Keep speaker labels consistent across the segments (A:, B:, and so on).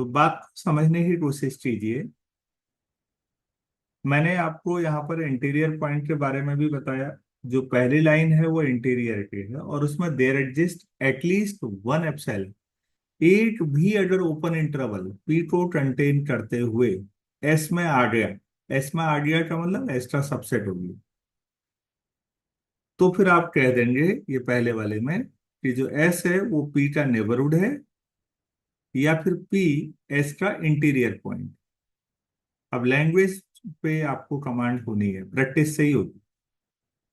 A: तो बात को समझने की कोशिश कीजिए। मैंने आपको यहाँ पर इंटीरियर पॉइंट के बारे में भी बताया। जो पहली लाइन है वो इंटीरियर की है और उसमें there exist at least one epsilon, एक भी अगर ओपन इंटरवल पी को कंटेन करते हुए एस में आ गया। एस में आ गया का मतलब एस का सबसेट होगी। तो फिर आप कह देंगे ये पहले वाले में कि जो एस है वो पी का नेबरहुड है या फिर पी एस का इंटीरियर पॉइंट। अब लैंग्वेज पे आपको कमांड होनी है, प्रैक्टिस से ही होती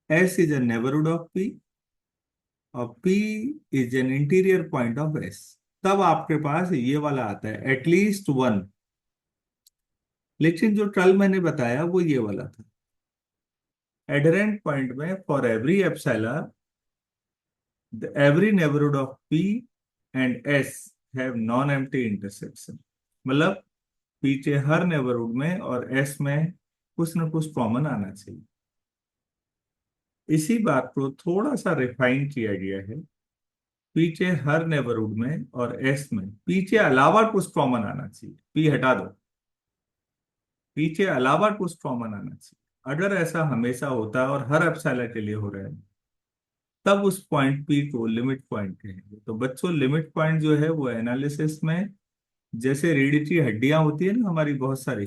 A: है। S is a neighbourhood of P और P is an interior point of S. तब आपके पास ये वाला आता है एटलीस्ट वन। लेकिन जो कल मैंने बताया वो ये वाला था। एडरेंट पॉइंट में for every epsilon the every neighbourhood of P and S have non empty intersection. मतलब पी के हर नेबरहुड में और एस में कुछ न कुछ कॉमन आना चाहिए। इसी बात को थोड़ा सा रिफाइन किया गया है। पी के हर नेबरहुड में और एस में पी के अलावा कुछ कॉमन आना चाहिए। पी हटा दो, पी के अलावा कुछ कॉमन आना चाहिए। अगर ऐसा हमेशा होता है और हर एप्सिलॉन के लिए हो रहा है तब उस पॉइंट पी को लिमिट पॉइंट कहेंगे। तो बच्चों लिमिट पॉइंट जो है वो एनालिसिस में जैसे रीढ़ की हड्डियां होती है ना हमारी बहुत सारी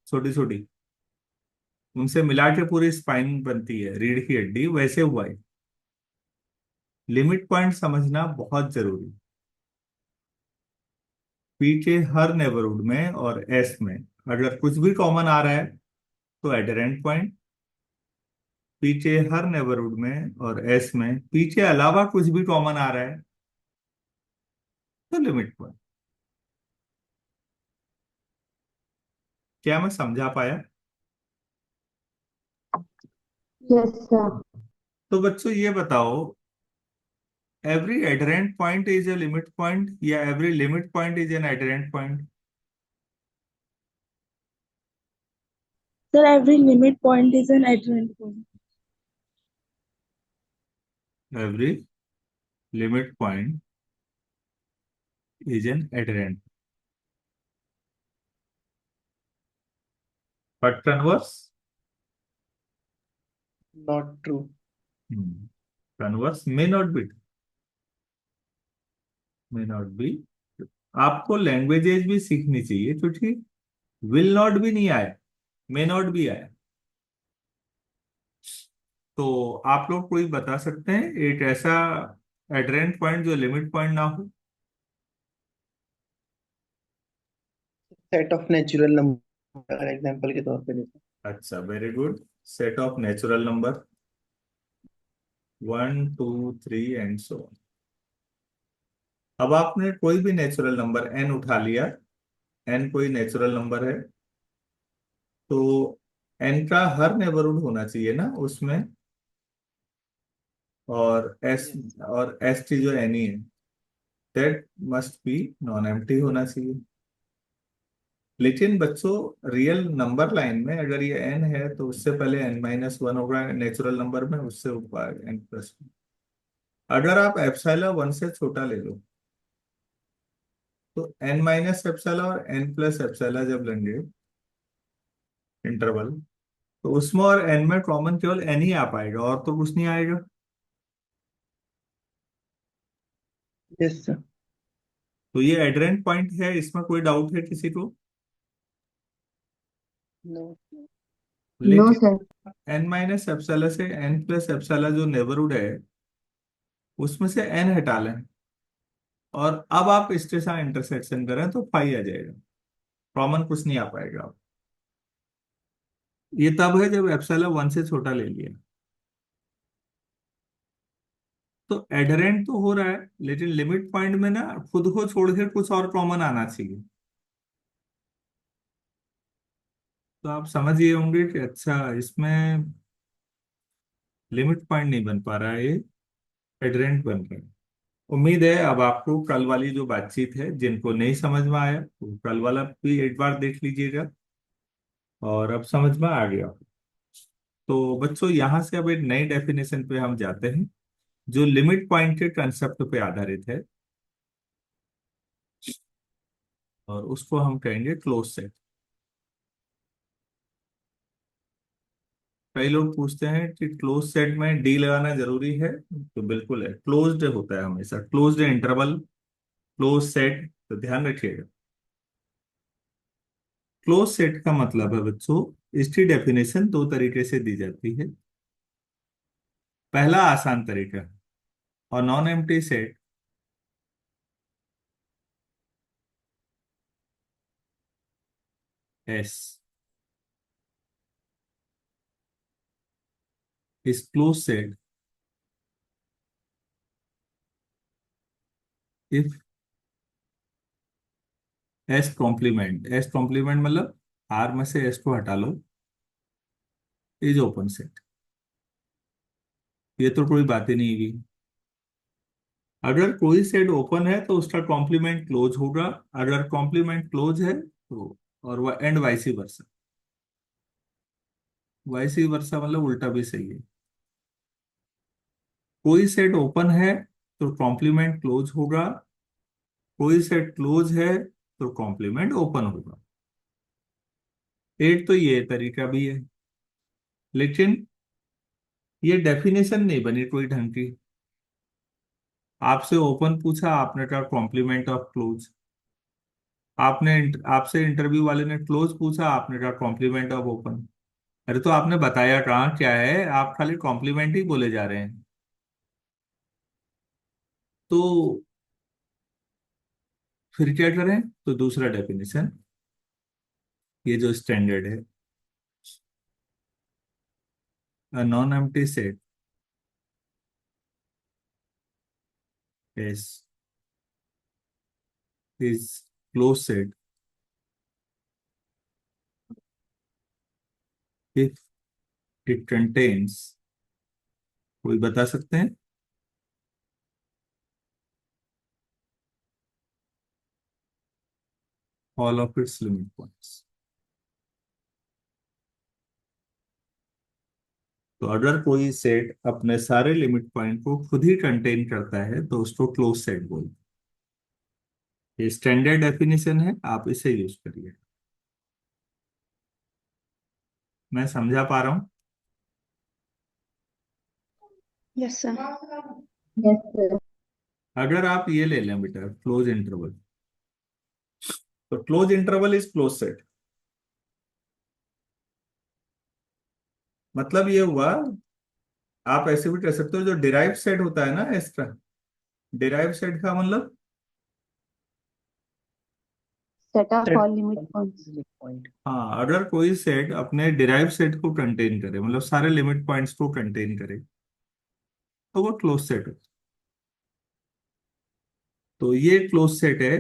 A: छोटी छोटी, उनसे मिला के पूरी स्पाइन बनती है रीढ़ की हड्डी, वैसे हुआ है। लिमिट पॉइंट समझना बहुत जरूरी। पी के हर नेबरहुड में और एस में अगर कुछ भी कॉमन आ रहा है तो एडरेंट पॉइंट। पी के हर नेबरहुड में और एस में पी के अलावा कुछ भी कॉमन आ रहा है तो लिमिट पॉइंट। क्या मैं समझा पाया?
B: Yes sir.
A: तो बच्चों ये बताओ, every adherent point is a limit point या every limit point is an adherent point?
B: Sir, every limit point is an adjoint point.
A: Every limit point is an adherent, but converse
C: Not true.
A: Converse may not be, may not be. आपको languages भी सीखनी चाहिए क्योंकि will not भी नहीं आया, may not भी आया। तो आप लोग कोई बता सकते हैं एक ऐसा एडरेंट पॉइंट जो लिमिट पॉइंट ना हो?
C: Set of natural number example के तौर पे देते
A: अच्छा, very good. Set of natural number 1 2 3 and so. अब आपने कोई भी नेचुरल नंबर एन उठा लिया, एन कोई नेचुरल नंबर है तो एन का हर नेबरहुड होना चाहिए ना उसमें, और एस,
C: हैं।
A: और एस टी जो एन ही है that must be non empty होना चाहिए। लेकिन बच्चों रियल नंबर लाइन में अगर ये एन है तो उससे पहले एन माइनस वन होगा नेचुरल नंबर में, उससे ऊपर एन प्लस। अगर आप एप्सिलॉन वन से छोटा ले लो तो एन माइनस एप्सिलॉन और एन प्लस एप्सिलॉन जब लेंगे इंटरवल तो उसमें और एन में कॉमन केवल एन ही आ पाएगा और तो कुछ नहीं आएगा।
C: Yes sir.
A: तो ये एडरेंट पॉइंट है, इसमें कोई डाउट है किसी को?
C: नो।
B: No,
A: लेकिन
B: sir.
A: एन माइनस एप्सिलॉन से एन प्लस एप्सिलॉन जो नेबरहुड है उसमें से एन हटा लें और अब आप इसके साथ इंटरसेक्शन करें तो पाई आ जाएगा, कॉमन कुछ नहीं आ पाएगा। ये तब है जब एप्सिलॉन वन से छोटा ले लिया। तो एडरेंट तो हो रहा है लेकिन लिमिट पॉइंट में ना खुद को छोड़ के कुछ और कॉमन आना चाहिए। तो आप समझ गए होंगे कि अच्छा इसमें लिमिट पॉइंट नहीं बन पा रहा है, ये एडरेंट बन रहा है। उम्मीद है अब आपको कल वाली जो बातचीत है, जिनको नहीं समझ में आया तो कल वाला भी एक बार देख लीजिएगा और अब समझ में आ गया। तो बच्चों यहां से अब एक नई डेफिनेशन पे हम जाते हैं जो लिमिट पॉइंट के कंसेप्ट पे आधारित है। और उसको हम कहेंगे क्लोज सेट। कई लोग पूछते हैं कि क्लोज सेट में डी लगाना जरूरी है, तो बिल्कुल है, क्लोज्ड होता है हमेशा, क्लोज्ड इंटरवल, क्लोज सेट, तो ध्यान रखिएगा। क्लोज सेट का मतलब है बच्चों, इसकी डेफिनेशन दो तरीके से दी जाती है। पहला आसान तरीका, और non empty set S is close set if S complement, S complement मतलब आर में से एस को हटा लो, इज ओपन सेट। ये तो कोई बात ही नहीं हुई। अगर कोई सेट ओपन है तो उसका कॉम्प्लीमेंट क्लोज होगा, अगर कॉम्प्लीमेंट क्लोज है तो, और वह एंड वाइसी वर्सा, वाइसी वर्सा मतलब उल्टा भी सही है। कोई सेट ओपन है तो कॉम्प्लीमेंट क्लोज होगा, कोई सेट क्लोज है तो कॉम्प्लीमेंट ओपन होगा। एक तो ये तरीका भी है, लेकिन ये डेफिनेशन नहीं बनी कोई ढंग की। आपसे ओपन पूछा, आपने कहा कॉम्प्लीमेंट ऑफ क्लोज। आपने आपसे इंटरव्यू वाले ने क्लोज पूछा, आपने कहा कॉम्प्लीमेंट ऑफ ओपन। अरे तो आपने बताया कहाँ क्या है, आप खाली कॉम्प्लीमेंट ही बोले जा रहे हैं। तो फिर क्या करें, तो दूसरा डेफिनेशन, ये जो स्टैंडर्ड है, non empty set S is close set if it contains, कोई बता सकते हैं, all of its limit points. तो अगर कोई सेट अपने सारे लिमिट पॉइंट को खुद ही कंटेन करता है तो उसको क्लोज सेट बोलते हैं। ये स्टैंडर्ड डेफिनेशन है, आप इसे यूज करिए। मैं समझा पा रहा हूं?
B: Yes, sir.
D: Yes, sir.
A: अगर आप ये ले लें बेटा, क्लोज इंटरवल, तो close interval is close set. मतलब ये हुआ, आप ऐसे भी कह सकते हो, जो डिराइव सेट होता है ना इसका, डिराइव सेट का मतलब,
D: Set of
C: Set
D: all limit points.
C: limit point.
A: हाँ, अगर कोई सेट अपने डिराइव सेट को कंटेन करे, मतलब सारे लिमिट पॉइंट्स को कंटेन करे, तो वो क्लोज सेट है। तो ये क्लोज सेट है,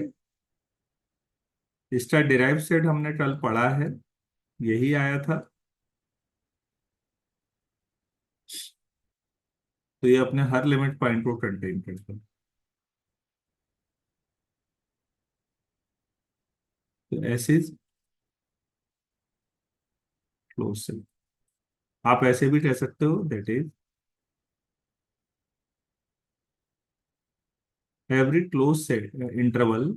A: इसका डिराइव सेट हमने कल पढ़ा है, यही आया था। तो ये अपने हर लिमिट पॉइंट को कंटेन करता है। तो ऐसे क्लोज सेट, आप ऐसे भी कह सकते हो, that is every close set interval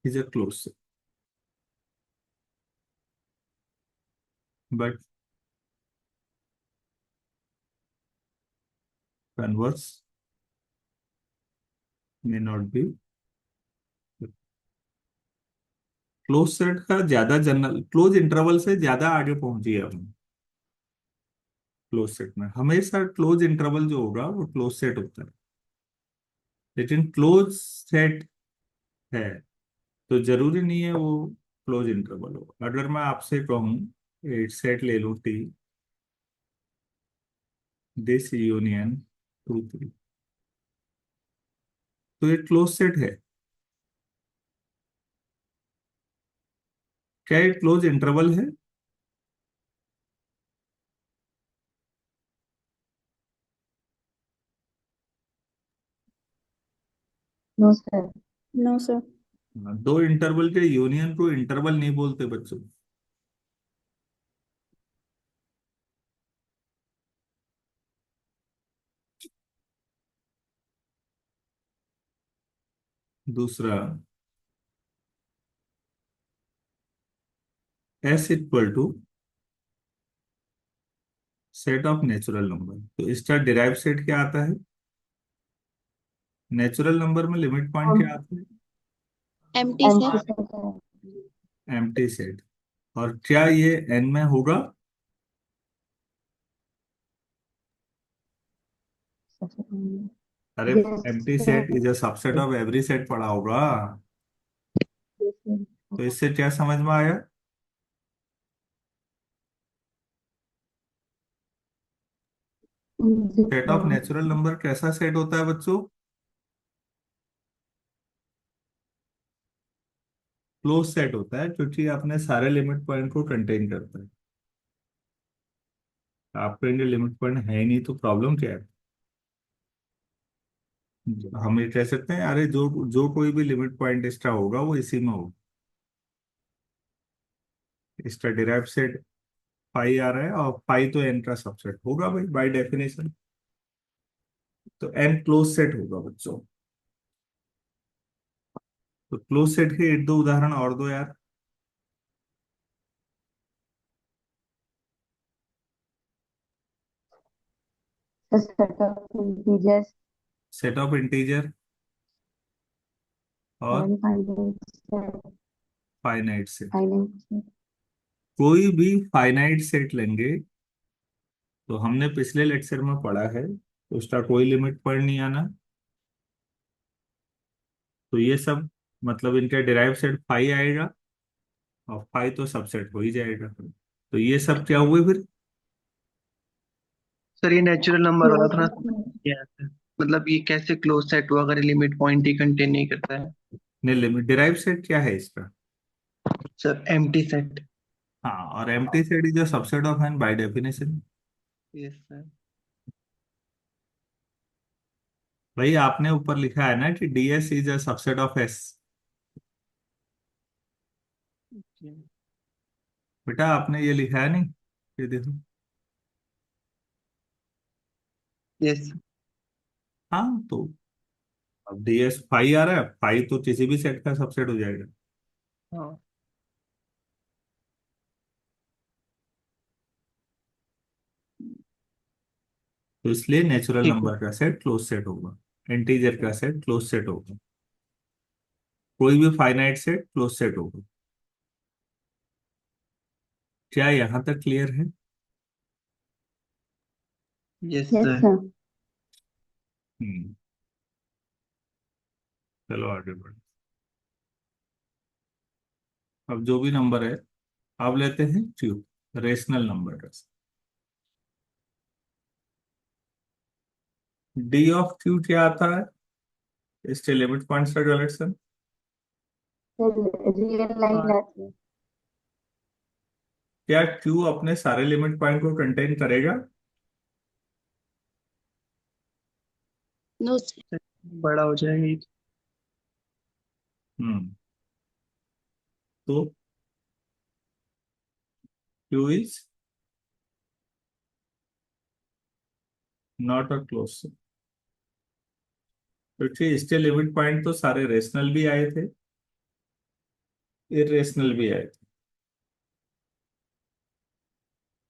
A: is a close set, but converse may not be। Close set का ज्यादा जनरल, क्लोज इंटरवल से ज्यादा आगे पहुंचिए हम। क्लोज सेट में हमेशा क्लोज इंटरवल जो होगा वो क्लोज सेट होता है, लेकिन क्लोज सेट है तो जरूरी नहीं है वो क्लोज इंटरवल हो। अगर मैं आपसे कहूं एक सेट ले लो T, this union two three, तो ये क्लोज सेट है। क्या ये क्लोज इंटरवल है?
D: No, sir.
B: No, sir.
A: दो इंटरवल के यूनियन को इंटरवल नहीं बोलते बच्चों। दूसरा S equal to set of natural number. तो इसका डिराइव सेट क्या आता है? नेचुरल नंबर में लिमिट पॉइंट क्या आता है?
B: empty
D: empty
B: set.
D: set है
A: एम्प्टी सेट। और क्या ये एन में होगा? अरे
D: yes
A: empty
D: sir
A: set is a subset of every set पढ़ा होगा।
D: yes sir
A: तो इससे क्या समझ में आया? Set of
D: zero
A: natural number कैसा सेट होता है बच्चों? क्लोज सेट होता है क्योंकि अपने सारे लिमिट पॉइंट को कंटेन करता है। आपके लिए लिमिट पॉइंट है ही नहीं तो प्रॉब्लम क्या है? हम ये कह सकते हैं अरे जो जो कोई भी लिमिट पॉइंट इसका होगा वो इसी में होगा। इसका डिराइव सेट फाई आ रहा है और फाई तो एन का सबसेट होगा भाई बाय डेफिनेशन। तो एन क्लोज सेट होगा बच्चों। तो क्लोज सेट के एक दो उदाहरण और दो यार।
D: the set of integers
A: set of integer और
D: and finite set
A: finite set.
D: finite set
A: कोई भी फाइनाइट सेट लेंगे तो हमने पिछले लेक्चर में पढ़ा है तो उसका कोई लिमिट पॉइंट नहीं आना। तो ये सब मतलब इनका डिराइव सेट फाई आएगा और फाई तो सबसेट हो ही जाएगा। तो ये सब क्या हुए फिर?
C: सर ये नेचुरल नंबर वाला
D: close
C: थोड़ा
D: set में
C: क्या है? मतलब ये कैसे क्लोज सेट हुआ अगर लिमिट पॉइंट ही कंटेन नहीं करता है?
A: ने लिमिट डिराइव सेट क्या है इसका?
C: Sir empty set.
A: हाँ, और empty set is a subset of N by definition.
C: Yes sir.
A: भाई आपने ऊपर लिखा है ना कि DS is a subset of S. बेटा आपने ये लिखा है नहीं? ये देखो।
C: यस।
A: हाँ तो अब डीएस फाई आ रहा है, फाई तो किसी भी सेट का सबसेट हो जाएगा।
C: हाँ।
A: तो इसलिए नेचुरल
C: ठीक है।
A: नंबर का सेट क्लोज सेट होगा, इंटीजर का सेट क्लोज सेट होगा, कोई भी फाइनाइट सेट क्लोज सेट होगा। क्या यहां तक क्लियर है?
C: Yes
D: yes
C: sir.
D: sir
A: हम्म। चलो आगे बढ़ो। अब जो भी नंबर है अब लेते हैं क्यू, रेशनल नंबर का। डी ऑफ क्यू क्या आता है? इसके लिमिट पॉइंट्स का कलेक्शन।
D: रियल लाइन
C: हाँ।
D: रहती है
A: क्या क्यू अपने सारे लिमिट पॉइंट को कंटेन करेगा?
B: No sir.
C: बड़ा हो जाएगा ये।
A: हम्म। तो Q is not a close. क्योंकि इसके लिमिट पॉइंट तो सारे रेशनल भी आए थे, इरेशनल भी आए थे।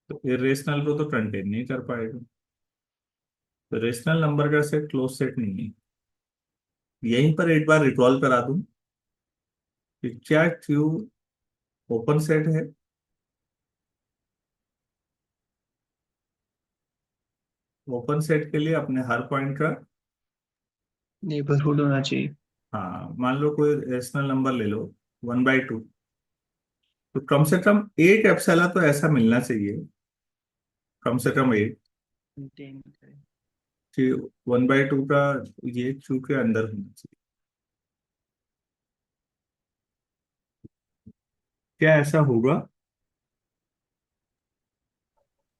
A: तो इरेशनल को तो कंटेन नहीं कर पाएगा। तो रेशनल नंबर का सेट क्लोज सेट नहीं है। यहीं पर एक बार रिकॉल करा दूं कि क्या क्यू ओपन सेट है? ओपन सेट के लिए अपने हर पॉइंट का,
C: नेबरहुड होना चाहिए।
A: हाँ मान लो कोई रेशनल नंबर ले लो 1/2, तो कम से कम एक एप्सिलॉन तो ऐसा मिलना चाहिए, कम से कम एक,
C: कंटेन करें।
A: कि 1/2 का ये क्यू के अंदर होना चाहिए। क्या ऐसा होगा?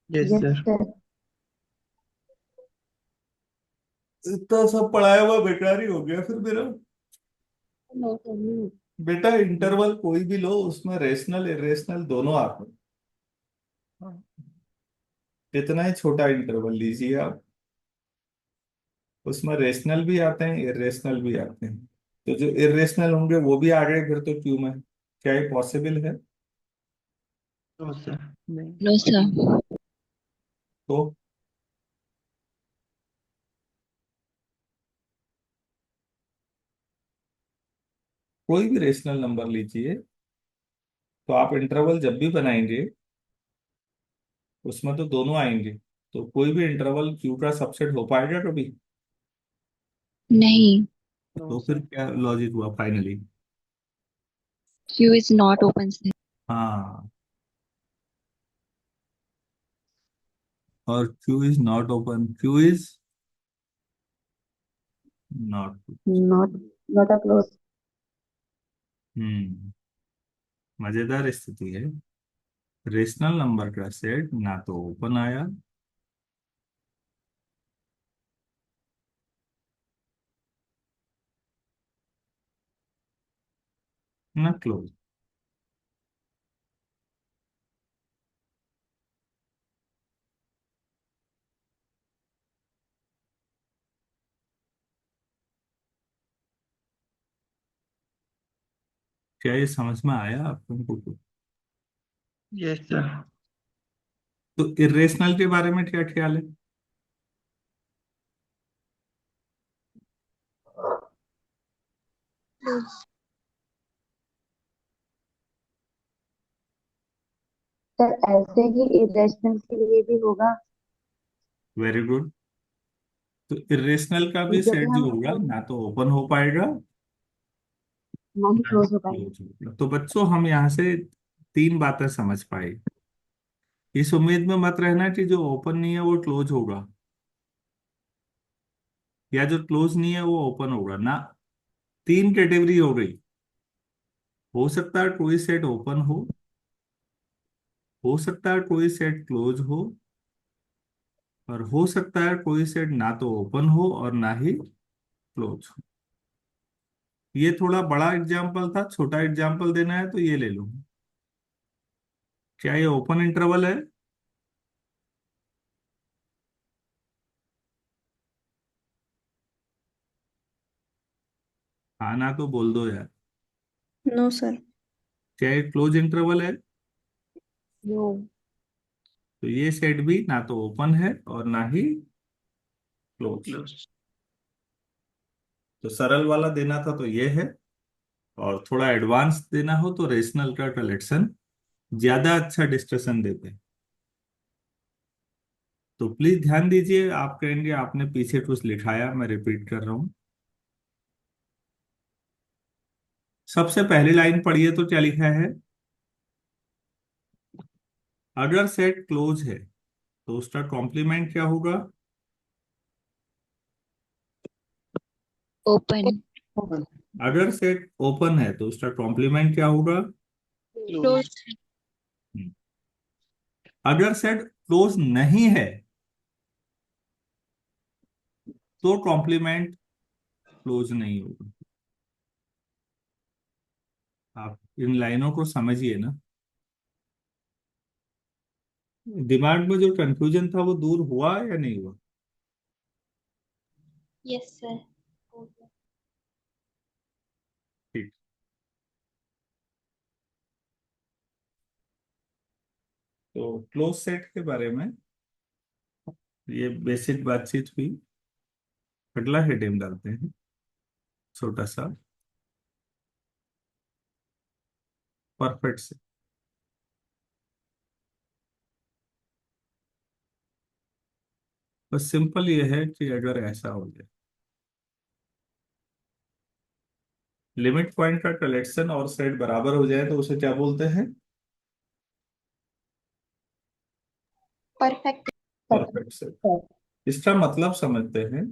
C: Yes
D: yes
C: sir.
D: sir
A: इतना सब पढ़ाया हुआ बेकार ही हो गया फिर मेरा।
B: No sir.
A: बेटा इंटरवल कोई भी लो उसमें रेशनल इरेशनल दोनों आते हैं।
C: हाँ।
A: कितना ही छोटा इंटरवल लीजिए आप, उसमें रेशनल भी आते हैं इरेशनल भी आते हैं। तो जो इरेशनल होंगे वो भी आ गए फिर तो क्यू में। क्या ये पॉसिबल है?
C: नो सर, नहीं।
B: No, sir.
A: तो कोई भी रेशनल नंबर लीजिए, तो आप इंटरवल जब भी बनाएंगे उसमें तो दोनों आएंगे। तो कोई भी इंटरवल क्यू का सबसेट हो पाएगा कभी?
B: नहीं.
C: नो
A: तो फिर
C: सर।
A: क्या लॉजिक हुआ finally?
B: Q is not open set.
A: हाँ, और Q is not open, Q is not.
D: Not not a close.
A: हम्म, मजेदार स्थिति है। रेशनल नंबर का सेट ना तो ओपन आया ना क्लोज। क्या ये समझ में आया आप लोगों को?
C: Yes sir.
A: तो इरेशनल के बारे में क्या ख्याल है?
D: सर ऐसे ही इरेशनल के लिए भी होगा,
A: वेरी गुड। तो इरेशनल का भी
D: जब भी
A: सेट जो
D: हम
A: होगा
D: इसको
A: ना तो ओपन हो पाएगा
D: नहीं
A: ना ही
D: क्लोज हो पाएंगे।
A: क्लोज होगा। तो बच्चों हम यहाँ से तीन बातें समझ पाए। इस उम्मीद में मत रहना कि जो ओपन नहीं है वो क्लोज होगा, या जो क्लोज नहीं है वो ओपन होगा ना। तीन कैटेगरी हो गई। हो सकता है कोई सेट ओपन हो सकता है कोई सेट क्लोज हो, और हो सकता है कोई सेट ना तो ओपन हो और ना ही क्लोज हो। ये थोड़ा बड़ा एग्जाम्पल था, छोटा एग्जाम्पल देना है तो ये ले लो। क्या ये ओपन इंटरवल है? हाँ ना तो बोल दो यार।
B: No, sir.
A: क्या ये क्लोज इंटरवल है?
D: नो।
A: तो ये सेट भी ना तो ओपन है और ना ही क्लोज।
C: क्लोज।
A: तो सरल वाला देना था तो ये है, और थोड़ा एडवांस देना हो तो रेशनल का कलेक्शन ज्यादा अच्छा डिस्कशन देते हैं। तो प्लीज ध्यान दीजिए, आप कहेंगे आपने पीछे कुछ लिखाया, मैं रिपीट कर रहा हूं। सबसे पहली लाइन पढ़िए तो क्या लिखा है? अगर सेट क्लोज है तो उसका कॉम्प्लीमेंट क्या होगा?
B: Open.
C: ओपन।
A: अगर सेट ओपन है तो उसका कॉम्प्लीमेंट क्या होगा?
C: क्लोज।
A: हम्म। अगर सेट क्लोज नहीं है तो कॉम्प्लीमेंट क्लोज नहीं होगा। आप इन लाइनों को समझिए ना। दिमाग में जो कंफ्यूजन था वो दूर हुआ या नहीं हुआ?
B: Yes, sir.
A: ठीक। तो क्लोज सेट के बारे में ये बेसिक बातचीत हुई। अगला हेडिंग डालते हैं, छोटा सा, परफेक्ट से। बस सिंपल ये है कि अगर ऐसा हो जाए, लिमिट पॉइंट का कलेक्शन और सेट बराबर हो जाए तो उसे क्या बोलते हैं?
B: Perfect.
A: Perfect set. इसका मतलब समझते हैं।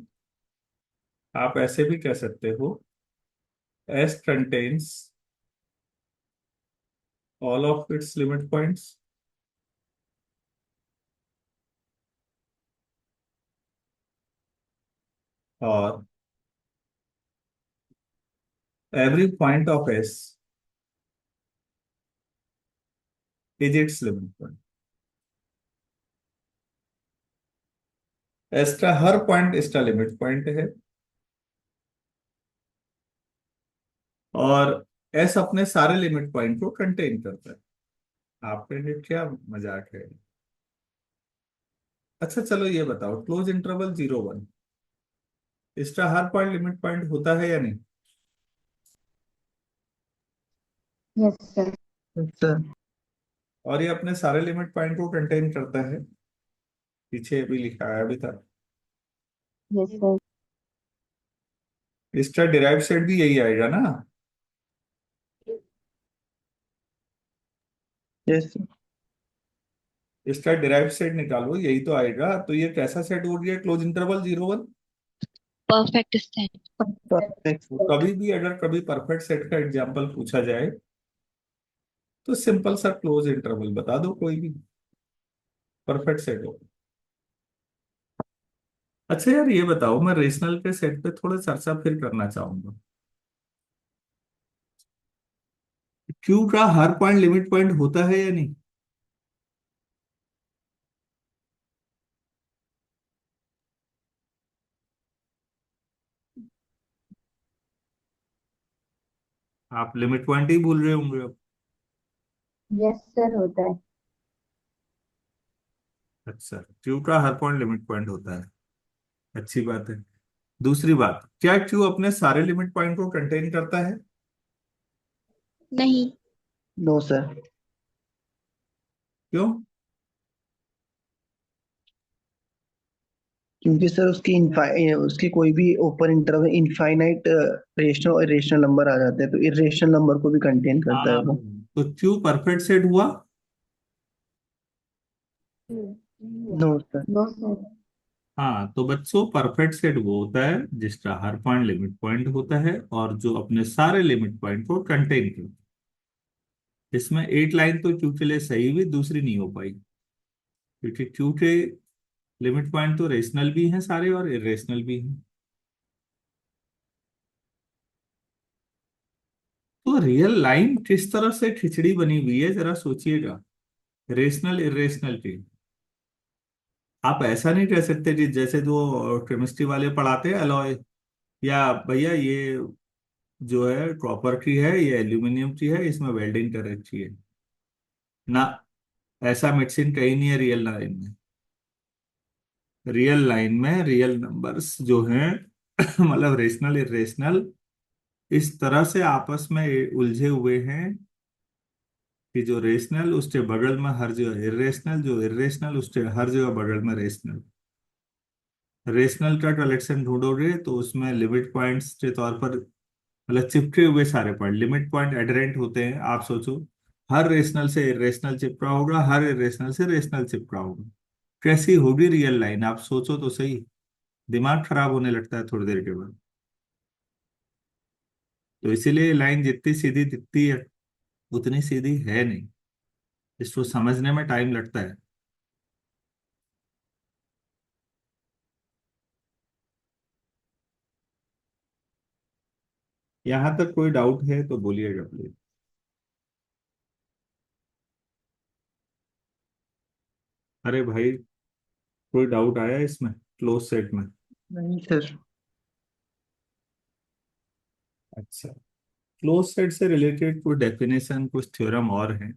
A: आप ऐसे भी कह सकते हो, S contains all of its limit points, और every point of S is its limit point। S का हर पॉइंट इसका लिमिट पॉइंट है। और एस अपने सारे लिमिट पॉइंट को कंटेन करता है। आपके लिए क्या मजाक है। अच्छा चलो ये बताओ, क्लोज इंटरवल 0 1, इसका हर पॉइंट लिमिट पॉइंट होता है या नहीं?
D: Yes sir.
C: सर
A: और ये अपने सारे लिमिट पॉइंट को कंटेन करता है, पीछे भी लिखा है अभी तक।
D: Yes sir.
A: इसका डिराइव सेट भी यही आएगा ना?
C: यस
A: इसका डिराइव सेट निकालो, यही तो आएगा। तो ये कैसा सेट हो गया close interval 0 1?
E: Perfect set.
C: Perfect.
A: वो कभी भी अगर कभी परफेक्ट सेट का एग्जांपल पूछा जाए तो सिंपल सा क्लोज इंटरवल बता दो, कोई भी परफेक्ट सेट हो। अच्छा यार ये बताओ, मैं रेशनल के सेट पे थोड़ा चर्चा फिर करना चाहूंगा। क्यू का हर पॉइंट लिमिट पॉइंट होता है या नहीं? आप लिमिट पॉइंट ही भूल रहे होंगे अब।
D: यस सर होता है।
A: अच्छा, क्यू का हर पॉइंट लिमिट पॉइंट होता है, अच्छी बात है। दूसरी बात, क्या क्यू अपने सारे लिमिट पॉइंट को कंटेन करता है?
E: नहीं।
C: नो सर,
A: क्यों?
C: क्योंकि सर उसकी कोई भी ओपन इंटरवल इनफाइनाइट रेशनल और इरेशनल नंबर आ जाते हैं, तो इरेशनल नंबर को भी कंटेन करता है
A: हाँ,
C: वो।
A: तो क्यू परफेक्ट सेट हुआ?
C: No sir.
D: No sir.
A: हाँ, तो बच्चों परफेक्ट सेट वो होता है जिसका हर पॉइंट लिमिट पॉइंट होता है और जो अपने सारे लिमिट पॉइंट को कंटेन करता है। इसमें 8 लाइन तो क्यू के लिए सही हुई, दूसरी नहीं हो पाई, क्योंकि क्यू के लिमिट पॉइंट तो रेशनल भी हैं सारे और इरेशनल भी हैं। तो रियल लाइन किस तरह से खिचड़ी बनी हुई है जरा सोचिएगा, रेशनल इरेशनल की। आप ऐसा नहीं कह सकते कि जैसे जो केमिस्ट्री वाले पढ़ाते हैं अलॉय, या भैया ये जो है कॉपर की है, ये एल्यूमिनियम की है, इसमें वेल्डिंग कर रखी है ना। ऐसा मेडिसिन कहीं नहीं है रियल लाइन में। रियल लाइन में रियल नंबर्स जो हैं मतलब रेशनल इरेशनल इस तरह से आपस में उलझे हुए हैं कि जो रेशनल उसके बगल में हर जगह इरेशनल, जो इरेशनल उसके हर जगह बगल में रेशनल। रेशनल का कलेक्शन ढूंढोगे तो उसमें लिमिट पॉइंट्स के तौर पर मतलब चिपके हुए सारे पॉइंट, लिमिट पॉइंट एडरेंट होते हैं। आप सोचो, हर रेशनल से इरेशनल चिपका होगा, हर इरेशनल से रेशनल चिपका होगा। कैसी होगी रियल लाइन, आप सोचो तो सही। दिमाग खराब होने लगता है थोड़ी देर के बाद। तो इसीलिए लाइन जितनी सीधी दिखती है उतनी सीधी है नहीं, इसको समझने में टाइम लगता है। यहां तक कोई डाउट है तो बोलिएगा प्लीज। अरे भाई, कोई डाउट आया इसमें क्लोज सेट में?
C: नहीं सर।
A: अच्छा, क्लोज सेट से रिलेटेड कोई डेफिनेशन कुछ थ्योरम और है?